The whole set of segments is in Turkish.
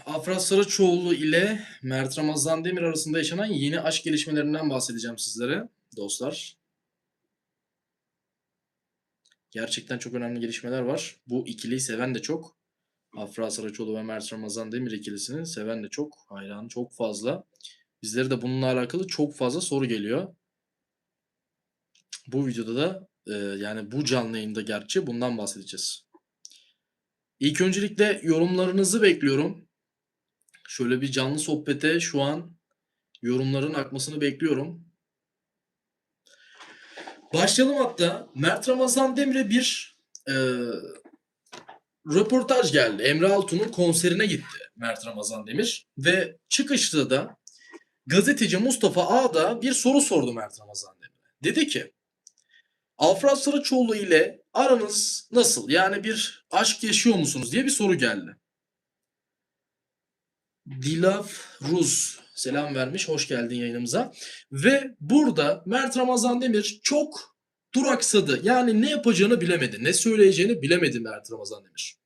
Afra Saraçoğlu ile Mert Ramazan Demir arasında yaşanan yeni aşk gelişmelerinden bahsedeceğim sizlere dostlar. Gerçekten çok önemli gelişmeler var. Bu ikiliyi seven de çok. Afra Saraçoğlu ve Mert Ramazan Demir ikilisini seven de çok. Hayranı çok fazla. Bizlere de bununla alakalı çok fazla soru geliyor. Bu videoda da yani bu canlı yayında gerçi bundan bahsedeceğiz. İlk öncelikle yorumlarınızı bekliyorum. Şöyle bir canlı sohbete şu an yorumların akmasını bekliyorum. Başlayalım hatta. Mert Ramazan Demir'e bir röportaj geldi. Emre Altun'un konserine gitti Mert Ramazan Demir. Ve çıkışta da gazeteci Mustafa Ağda bir soru sordu Mert Ramazan Demir'e. Dedi ki, Afra Saraçoğlu ile aranız nasıl? Yani bir aşk yaşıyor musunuz diye bir soru geldi. Dilaf Ruz selam vermiş. Hoş geldin yayınımıza. Ve burada Mert Ramazan Demir çok duraksadı. Yani ne yapacağını bilemedi. Ne söyleyeceğini bilemedi Mert Ramazan Demir.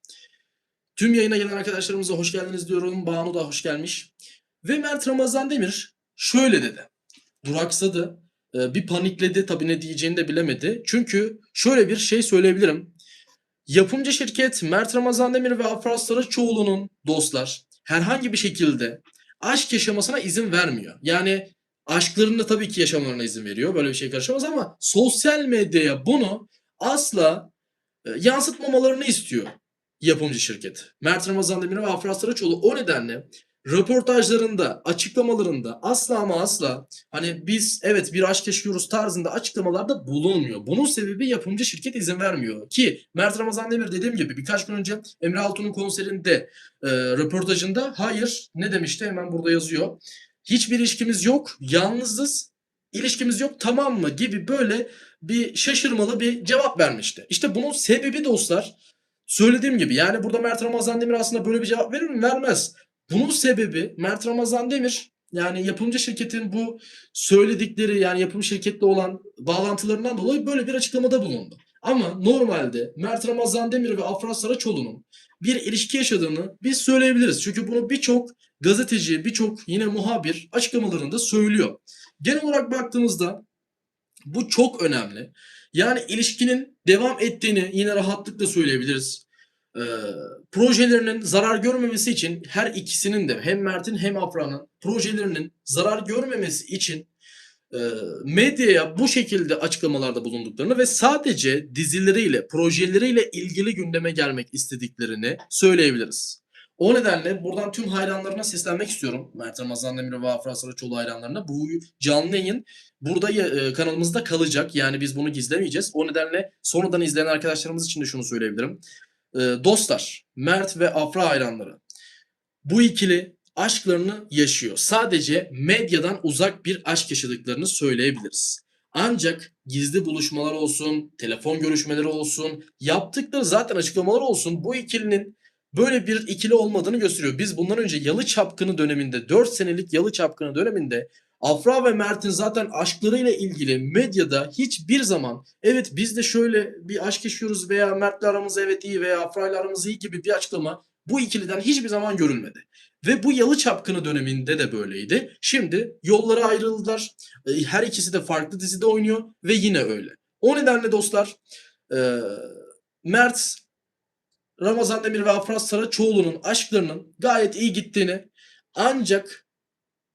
Tüm yayına gelen arkadaşlarımıza hoş geldiniz diyorum. Banu da hoş gelmiş. Ve Mert Ramazan Demir şöyle dedi. Duraksadı. Bir panikledi. Tabii ne diyeceğini de bilemedi. Çünkü şöyle bir şey söyleyebilirim. Yapımcı şirket Mert Ramazan Demir ve Afra Saraçoğlu'nun dostlar herhangi bir şekilde aşk yaşamasına izin vermiyor. Yani aşklarını tabii ki yaşamalarına izin veriyor. Böyle bir şey karışamaz ama sosyal medyaya bunu asla yansıtmamalarını istiyor yapımcı şirket. Mert Ramazan Demir ve Afra Saraçoğlu o nedenle röportajlarında, açıklamalarında asla ama asla hani biz evet bir aşk yaşıyoruz tarzında açıklamalarda bulunmuyor. Bunun sebebi yapımcı şirket izin vermiyor. Ki Mert Ramazan Demir dediğim gibi birkaç gün önce Emre Altun'un konserinde röportajında hayır ne demişti hemen burada yazıyor. Hiçbir ilişkimiz yok, yalnızız, ilişkimiz yok tamam mı gibi böyle bir şaşırmalı bir cevap vermişti. İşte bunun sebebi dostlar söylediğim gibi yani burada Mert Ramazan Demir aslında böyle bir cevap verir mi? Vermez. Bunun sebebi Mert Ramazan Demir yani yapımcı şirketin bu söyledikleri yani yapım şirketle olan bağlantılarından dolayı böyle bir açıklamada bulundu. Ama normalde Mert Ramazan Demir ve Afra Saraçoğlu'nun bir ilişki yaşadığını biz söyleyebiliriz. Çünkü bunu birçok gazeteci, birçok yine muhabir açıklamalarında söylüyor. Genel olarak baktığımızda bu çok önemli. Yani ilişkinin devam ettiğini yine rahatlıkla söyleyebiliriz. Ee, projelerinin zarar görmemesi için her ikisinin de hem Mert'in hem Afra'nın projelerinin zarar görmemesi için e, medyaya bu şekilde açıklamalarda bulunduklarını ve sadece dizileriyle, projeleriyle ilgili gündeme gelmek istediklerini söyleyebiliriz. O nedenle buradan tüm hayranlarına seslenmek istiyorum. Mert Ramazan Demir ve Afra Saraçoğlu hayranlarına. Bu canlı yayın burada kanalımızda kalacak. Yani biz bunu gizlemeyeceğiz. O nedenle sonradan izleyen arkadaşlarımız için de şunu söyleyebilirim. Dostlar, Mert ve Afra hayranları. Bu ikili aşklarını yaşıyor. Sadece medyadan uzak bir aşk yaşadıklarını söyleyebiliriz. Ancak gizli buluşmalar olsun, telefon görüşmeleri olsun, yaptıkları zaten açıklamalar olsun bu ikilinin böyle bir ikili olmadığını gösteriyor. Biz bundan önce Yalı Çapkını döneminde, 4 senelik Yalı Çapkını döneminde Afra ve Mert'in zaten aşklarıyla ilgili medyada hiçbir zaman evet biz de şöyle bir aşk yaşıyoruz veya Mert'le aramız evet iyi veya Afra'yla aramız iyi gibi bir açıklama bu ikiliden hiçbir zaman görülmedi. Ve bu Yalı Çapkını döneminde de böyleydi. Şimdi yollara ayrıldılar. Her ikisi de farklı dizide oynuyor ve yine öyle. O nedenle dostlar e, Mert Ramazan Demir ve Afra Saraçoğlu'nun aşklarının gayet iyi gittiğini ancak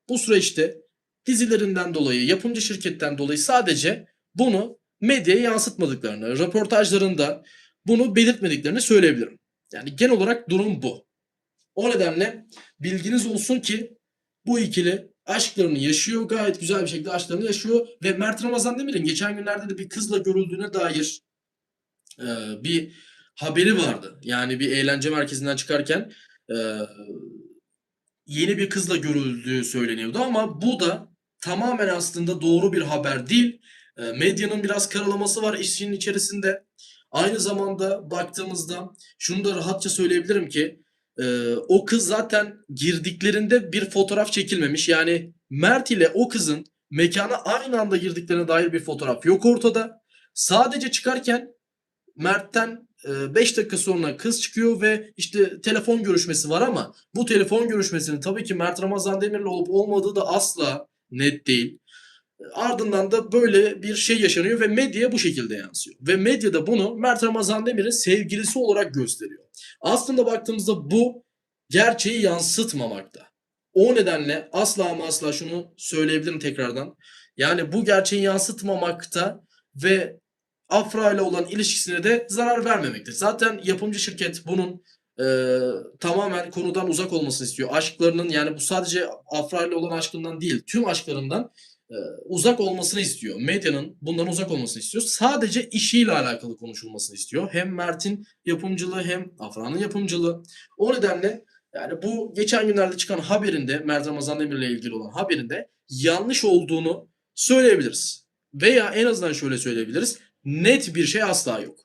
bu süreçte dizilerinden dolayı, yapımcı şirketten dolayı sadece bunu medyaya yansıtmadıklarını, röportajlarında bunu belirtmediklerini söyleyebilirim. Yani genel olarak durum bu. O nedenle bilginiz olsun ki bu ikili aşklarını yaşıyor. Gayet güzel bir şekilde aşklarını yaşıyor. Ve Mert Ramazan Demir'in geçen günlerde de bir kızla görüldüğüne dair e, bir haberi vardı. Yani bir eğlence merkezinden çıkarken e, yeni bir kızla görüldüğü söyleniyordu. Ama bu da tamamen aslında doğru bir haber değil. Medyanın biraz karalaması var işin içerisinde. Aynı zamanda baktığımızda şunu da rahatça söyleyebilirim ki o kız zaten girdiklerinde bir fotoğraf çekilmemiş. Yani Mert ile o kızın mekana aynı anda girdiklerine dair bir fotoğraf yok ortada. Sadece çıkarken Mert'ten 5 dakika sonra kız çıkıyor ve işte telefon görüşmesi var ama bu telefon görüşmesinin tabii ki Mert Ramazan Demir'le olup olmadığı da asla net değil. Ardından da böyle bir şey yaşanıyor ve medyaya bu şekilde yansıyor. Ve medyada bunu Mert Ramazan Demir'in sevgilisi olarak gösteriyor. Aslında baktığımızda bu gerçeği yansıtmamakta. O nedenle asla ama asla şunu söyleyebilirim tekrardan. Yani bu gerçeği yansıtmamakta ve Afra ile olan ilişkisine de zarar vermemektir. Zaten yapımcı şirket bunun tamamen konudan uzak olmasını istiyor. Aşklarının, yani bu sadece Afra ile olan aşkından değil, tüm aşklarından uzak olmasını istiyor. Medyanın bundan uzak olmasını istiyor. Sadece işiyle alakalı konuşulmasını istiyor. Hem Mert'in yapımcılığı hem Afra'nın yapımcılığı. O nedenle yani bu geçen günlerde çıkan haberinde, Mert Ramazan Demir'le ilgili olan haberinde yanlış olduğunu söyleyebiliriz. Veya en azından şöyle söyleyebiliriz. Net bir şey asla yok.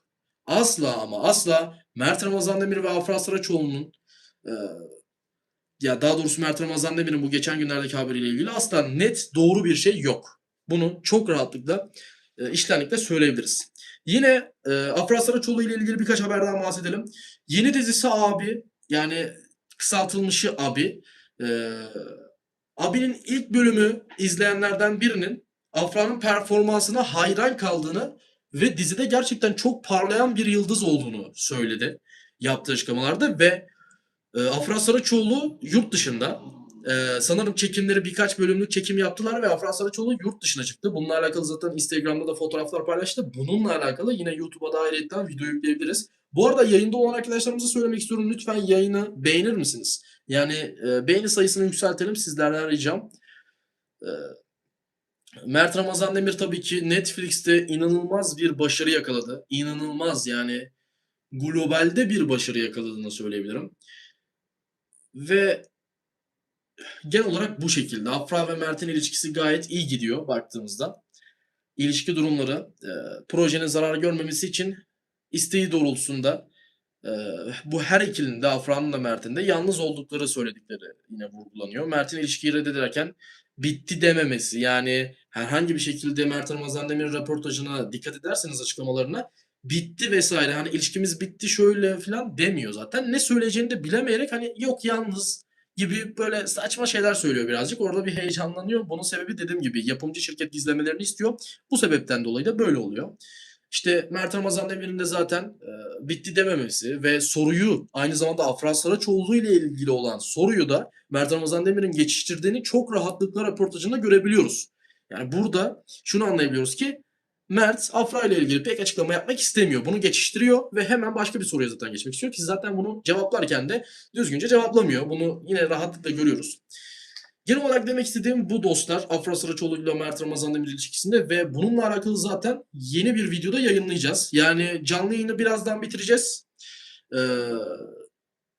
Asla ama asla Mert Ramazan Demir ve Afra Saraçoğlu'nun e, ya daha doğrusu Mert Ramazan Demir'in bu geçen günlerdeki haberiyle ilgili asla net doğru bir şey yok. Bunu çok rahatlıkla içtenlikle söyleyebiliriz. Yine Afra Saraçoğlu ile ilgili birkaç haberden bahsedelim. Yeni dizisi Abi, yani kısaltılmışı Abi. E, Abi'nin ilk bölümü izleyenlerden birinin Afra'nın performansına hayran kaldığını ve dizide gerçekten çok parlayan bir yıldız olduğunu söyledi yaptığı açıklamalarda ve Afra Saraçoğlu yurt dışında. Sanırım çekimleri, birkaç bölümlük çekim yaptılar ve Afra Saraçoğlu yurt dışına çıktı. Bununla alakalı zaten Instagram'da da fotoğraflar paylaştı. Bununla alakalı yine YouTube'a da ayrıca video yükleyebiliriz. Bu arada yayında olan arkadaşlarımıza söylemek istiyorum. Lütfen yayını beğenir misiniz? Yani beğeni sayısını yükseltelim, sizlerden ricam. E, Mert Ramazan Demir tabii ki Netflix'te inanılmaz bir başarı yakaladı. İnanılmaz, yani globalde bir başarı yakaladığını söyleyebilirim. Ve genel olarak bu şekilde. Afra ve Mert'in ilişkisi gayet iyi gidiyor baktığımızda. İlişki durumları projenin zarar görmemesi için isteği doğrultusunda bu her ikilinin de, Afra'nın da Mert'in de yalnız oldukları söyledikleri yine vurgulanıyor. Mert'in ilişkiyi reddederken bitti dememesi, yani herhangi bir şekilde Mert Ramazan Demir'in röportajına dikkat ederseniz, açıklamalarına bitti vesaire, hani ilişkimiz bitti şöyle falan demiyor zaten. Ne söyleyeceğini de bilemeyerek hani yok yalnız gibi böyle saçma şeyler söylüyor birazcık. Orada bir heyecanlanıyor. Bunun sebebi dediğim gibi yapımcı şirket gizlemelerini istiyor. Bu sebepten dolayı da böyle oluyor. İşte Mert Ramazan Demir'in de zaten bitti dememesi ve soruyu, aynı zamanda Afra Saraçoğlu ile ilgili olan soruyu da Mert Ramazan Demir'in geçiştirdiğini çok rahatlıkla röportajında görebiliyoruz. Yani burada şunu anlayabiliyoruz ki Mert Afra ile ilgili pek açıklama yapmak istemiyor. Bunu geçiştiriyor ve hemen başka bir soruya zaten geçmek istiyor ki zaten bunu cevaplarken de düzgünce cevaplamıyor. Bunu yine rahatlıkla görüyoruz. Genel olarak demek istediğim bu dostlar, Afra Saraçoğlu ile Mert Ramazan Demir ilişkisinde ve bununla alakalı zaten yeni bir videoda yayınlayacağız. Yani canlı yayını birazdan bitireceğiz.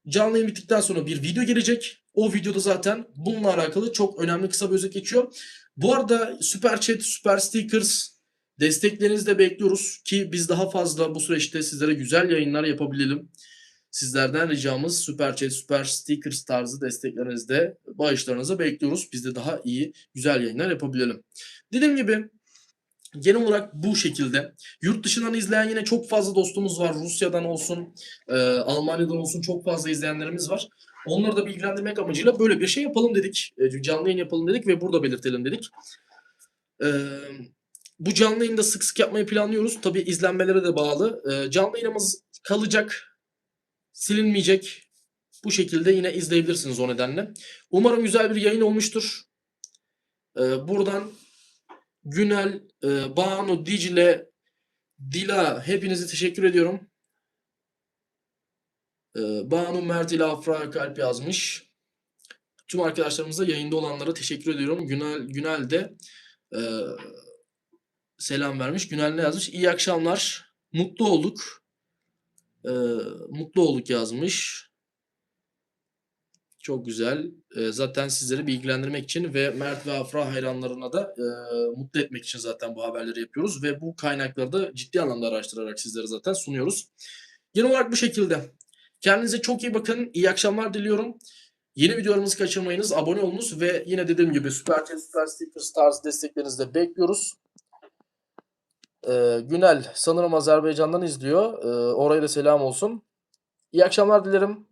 Canlı yayın bittikten sonra bir video gelecek. O videoda zaten bununla alakalı çok önemli kısa bir özet geçiyor. Bu arada Süper Chat, Süper Stickers desteklerinizi de bekliyoruz ki biz daha fazla bu süreçte sizlere güzel yayınlar yapabilelim. Sizlerden ricamız Süper Chat, Süper Stickers tarzı desteklerinizi de, bağışlarınızı bekliyoruz. Biz de daha iyi, güzel yayınlar yapabilelim. Dediğim gibi genel olarak bu şekilde. Yurt dışından izleyen yine çok fazla dostumuz var. Rusya'dan olsun, Almanya'dan olsun çok fazla izleyenlerimiz var. Onları da bilgilendirmek amacıyla böyle bir şey yapalım dedik. Canlı yayın yapalım dedik ve burada belirtelim dedik. Bu canlı yayında sık sık yapmayı planlıyoruz. Tabii izlenmelere de bağlı. Canlı yayınımız kalacak, silinmeyecek. Bu şekilde yine izleyebilirsiniz o nedenle. Umarım güzel bir yayın olmuştur. Buradan Günel, Banu, Dicle, Dila, hepinize teşekkür ediyorum. Banu, Mert ile Afra kalp yazmış. Tüm arkadaşlarımıza, yayında olanlara teşekkür ediyorum. Günel de selam vermiş. Günel ne yazmış? İyi akşamlar. Mutlu olduk. Mutlu olduk yazmış. Çok güzel. Zaten sizleri bilgilendirmek için ve Mert ve Afra hayranlarına da mutlu etmek için zaten bu haberleri yapıyoruz. Ve bu kaynakları da ciddi anlamda araştırarak sizlere zaten sunuyoruz. Genel olarak bu şekilde. Kendinize çok iyi bakın. İyi akşamlar diliyorum. Yeni videolarımızı kaçırmayınız. Abone olunuz ve yine dediğim gibi Süper Chat, Süper Stickers tarzı desteklerinizi de bekliyoruz. Günel sanırım Azerbaycan'dan izliyor. Oraya da selam olsun. İyi akşamlar dilerim.